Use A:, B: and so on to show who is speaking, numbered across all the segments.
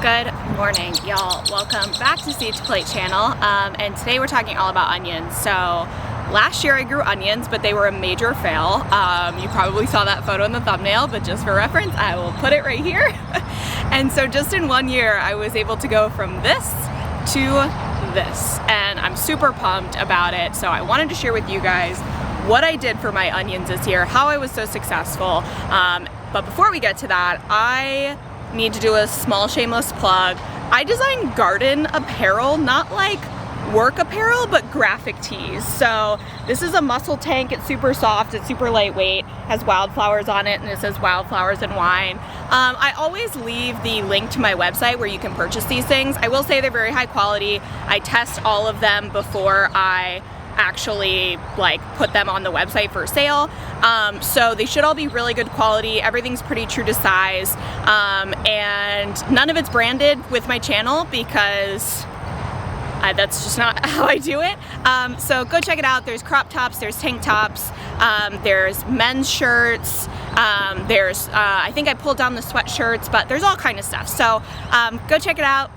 A: Good morning, y'all. Welcome back to Seed to Plate channel. And today we're talking all about onions. So last year I grew onions, but they were a major fail. You probably saw that photo in the thumbnail, but just for reference, I will put it right here. And so just in 1 year, I was able to go from this to this, and I'm super pumped about it. So I wanted to share with you guys what I did for my onions this year, how I was so successful. But before we get to that, I need to do a small shameless plug. I design garden apparel, not like work apparel, but graphic tees. So this is a muscle tank. It's super soft, it's super lightweight, has wildflowers on it, and it says wildflowers and wine. I always leave the link to my website where you can purchase these things. I will say they're very high quality. I test all of them before I actually put them on the website for sale. So they should all be really good quality. Everything's pretty true to size. And none of it's branded with my channel because that's just not how I do it. So go check it out. There's crop tops, there's tank tops, there's men's shirts, I think I pulled down the sweatshirts, but there's all kind of stuff. So go check it out.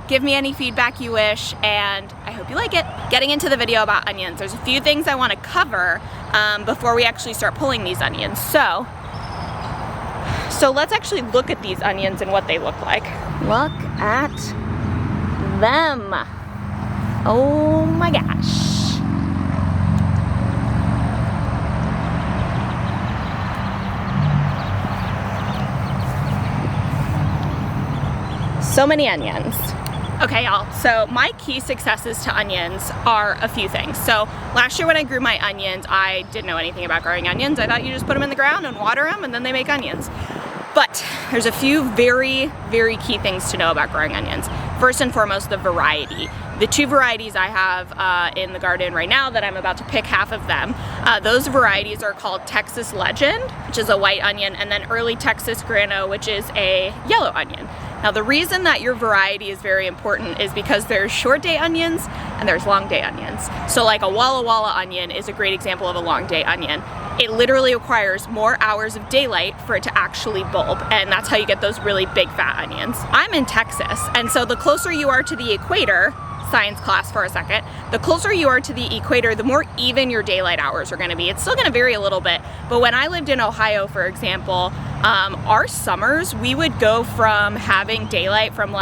A: Give me any feedback you wish, and I hope you like it. Getting into the video about onions, there's a few things I want to cover before we actually start pulling these onions. So let's actually look at these onions and what they look like. Look at them. Oh my gosh. So many onions. Okay, y'all, so my key successes to onions are a few things. So last year when I grew my onions, I didn't know anything about growing onions. I thought you just put them in the ground and water them and then they make onions. But there's a few very, very key things to know about growing onions. First and foremost, the variety. The two varieties I have in the garden right now that I'm about to pick half of them, those varieties are called Texas Legend, which is a white onion, and then Early Texas Grano, which is a yellow onion. Now the reason that your variety is very important is because there's short day onions and there's long day onions. So like a Walla Walla onion is a great example of a long day onion. It literally requires more hours of daylight for it to actually bulb, and that's how you get those really big fat onions. I'm in Texas, and so the closer you are to the equator, science class for a second, the closer you are to the equator, the more even your daylight hours are going to be. It's still going to vary a little bit, but when I lived in Ohio, for example, our summers, we would go from having daylight from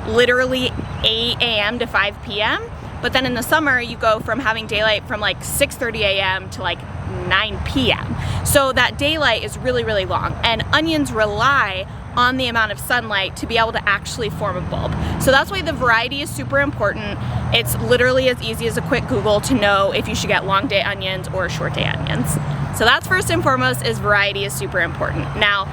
A: literally 8 a.m. to 5 p.m. But then in the summer, you go from having daylight from 6:30 a.m. to 9 p.m. So that daylight is really, really long, and onions rely on the amount of sunlight to be able to actually form a bulb. So that's why the variety is super important. It's literally as easy as a quick Google to know if you should get long day onions or short day onions. So that's first and foremost, is variety is super important. Now,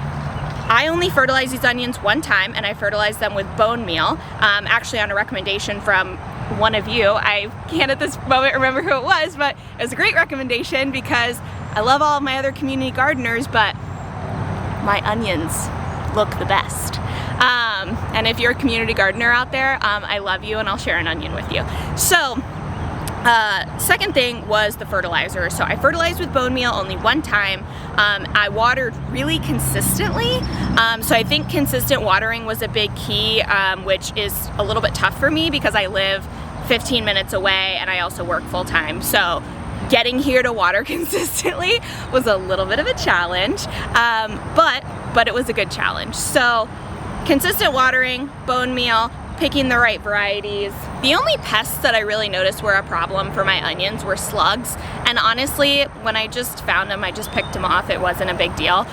A: I only fertilize these onions one time, and I fertilize them with bone meal, actually on a recommendation from one of you. I can't at this moment remember who it was, but it was a great recommendation because I love all of my other community gardeners, but my onions look the best. And if you're a community gardener out there, I love you and I'll share an onion with you. So second thing was the fertilizer. So I fertilized with bone meal only one time. I watered really consistently. So I think consistent watering was a big key, which is a little bit tough for me because I live 15 minutes away and I also work full time. So getting here to water consistently was a little bit of a challenge, but it was a good challenge. So consistent watering, bone meal, picking the right varieties. The only pests that I really noticed were a problem for my onions were slugs. And honestly, when I just found them, I just picked them off. It wasn't a big deal.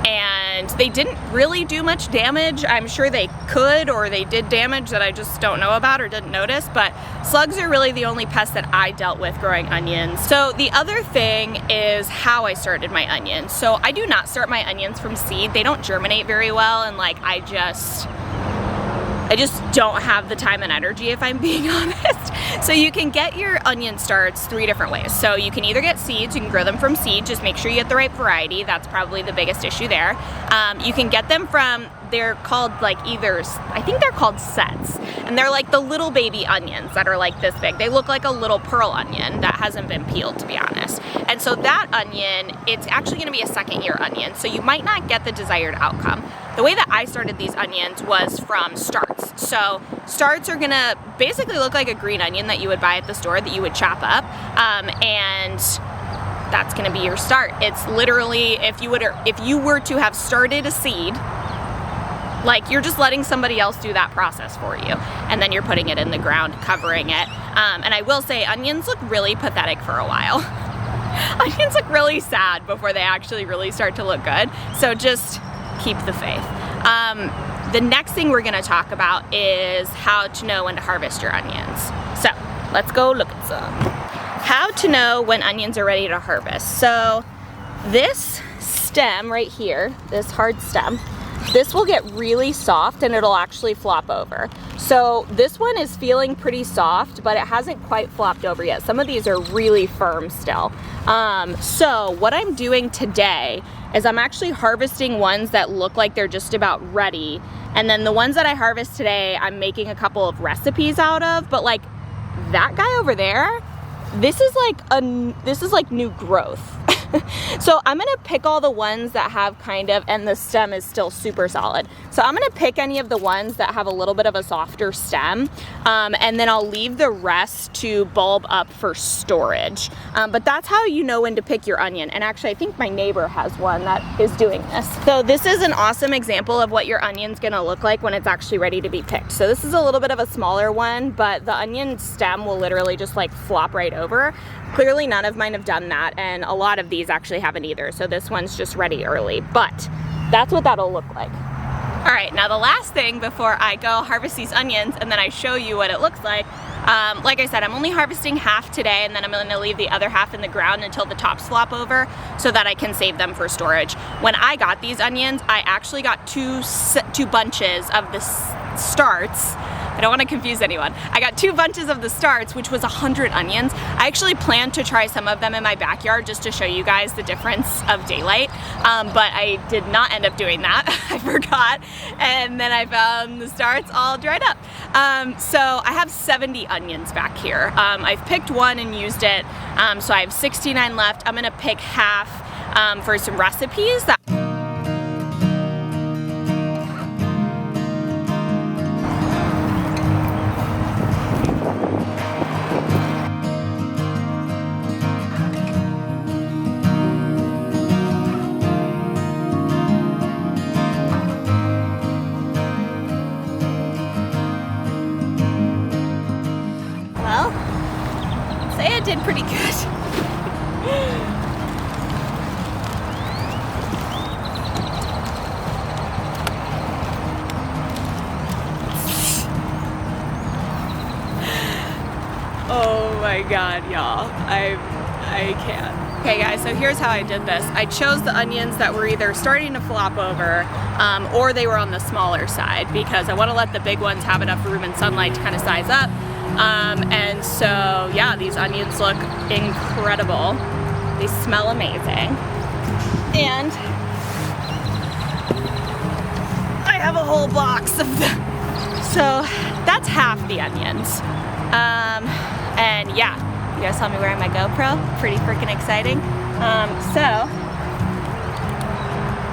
A: And they didn't really do much damage. I'm sure they could, or they did damage that I just don't know about or didn't notice, but slugs are really the only pest that I dealt with growing onions. So the other thing is how I started my onions. So I do not start my onions from seed. They don't germinate very well, and I just don't have the time and energy, if I'm being honest. So you can get your onion starts 3 different ways. So you can either get seeds, you can grow them from seed, just make sure you get the right variety. That's probably the biggest issue there. You can get them from they're called like I think they're called sets. And they're like the little baby onions that are like this big. They look like a little pearl onion that hasn't been peeled, to be honest. And so that onion, it's actually gonna be a second year onion, so you might not get the desired outcome. The way that I started these onions was from starts. So starts are gonna basically look like a green onion that you would buy at the store that you would chop up, and that's gonna be your start. It's literally, if you were to have started a seed, like you're just letting somebody else do that process for you, and then you're putting it in the ground, covering it. And I will say, onions look really pathetic for a while. Onions look really sad before they actually really start to look good. So just keep the faith. The next thing we're gonna talk about is how to know when to harvest your onions. So let's go look at some. How to know when onions are ready to harvest. So this stem right here, this hard stem, this will get really soft and it'll actually flop over. So this one is feeling pretty soft, but it hasn't quite flopped over yet. Some of these are really firm still. So what I'm doing today is I'm actually harvesting ones that look like they're just about ready. And then the ones that I harvest today, I'm making a couple of recipes out of, but like that guy over there, this is like new growth. So I'm gonna pick all the ones that have kind of, and the stem is still super solid. So I'm gonna pick any of the ones that have a little bit of a softer stem, and then I'll leave the rest to bulb up for storage. But that's how you know when to pick your onion. And actually, I think my neighbor has one that is doing this. So this is an awesome example of what your onion's gonna look like when it's actually ready to be picked. So this is a little bit of a smaller one, but the onion stem will literally just like flop right over. Clearly none of mine have done that, and a lot of these actually haven't either, so this one's just ready early, but that's what that'll look like. All right, now the last thing before I go harvest these onions and then I show you what it looks like I said, I'm only harvesting half today, and then I'm gonna leave the other half in the ground until the tops flop over so that I can save them for storage. When I got these onions, I actually got two bunches of the starts. I don't want to confuse anyone. I got 2 bunches of the starts, which was 100 onions. I actually planned to try some of them in my backyard just to show you guys the difference of daylight, but I did not end up doing that. I forgot, and then I found the starts all dried up. So I have 70 onions back here. I've picked one and used it, so I have 69 left. I'm gonna pick half for some recipes. I did pretty good. Oh my god, y'all. I can't. Okay guys, so here's how I did this. I chose the onions that were either starting to flop over or they were on the smaller side, because I want to let the big ones have enough room and sunlight to kind of size up. And so yeah, these onions look incredible. They smell amazing. And I have a whole box of them. So that's half the onions. And yeah, you guys saw me wearing my GoPro. Pretty freaking exciting. So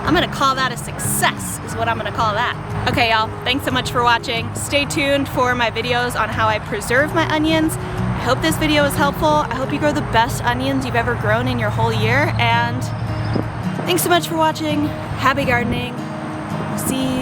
A: I'm gonna call that a success, is what I'm gonna call that. Okay y'all, thanks so much for watching. Stay tuned for my videos on how I preserve my onions. I hope this video was helpful. I hope you grow the best onions you've ever grown in your whole year, and thanks so much for watching. Happy gardening. See you